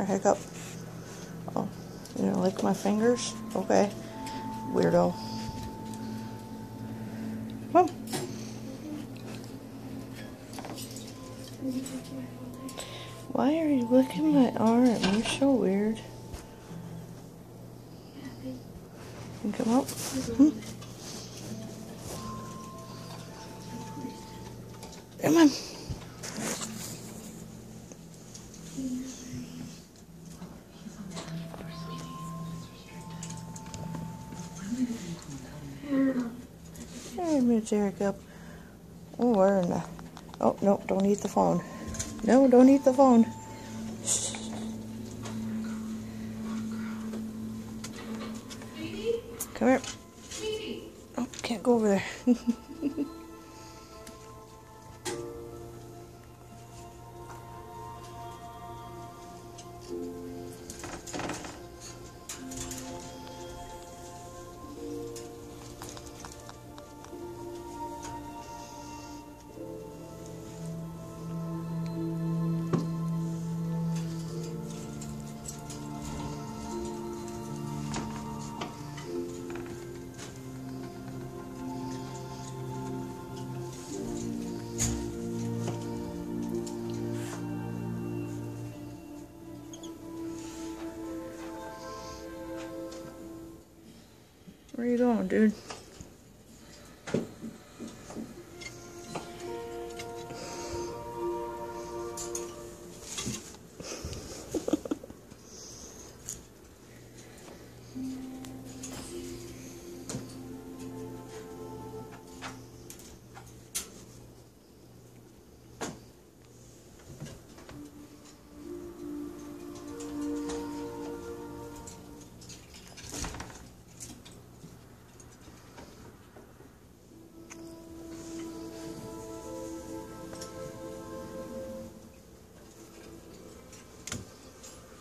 Or hiccup. Oh, you gonna lick my fingers? Okay. Weirdo. Come on. Why are you licking my arm? You're so weird. You come up. Come on. Hey, Miss Erica. Oh, where in the... Oh, no, don't eat the phone. No, don't eat the phone. Come here. Oh, can't go over there. Where are you going, dude?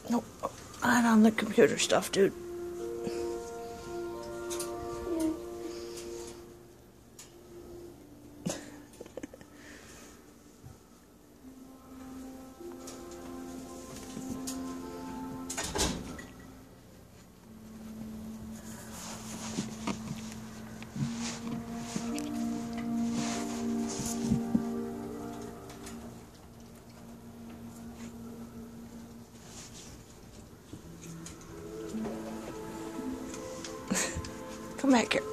Nope, not on the computer stuff, dude. Come back here.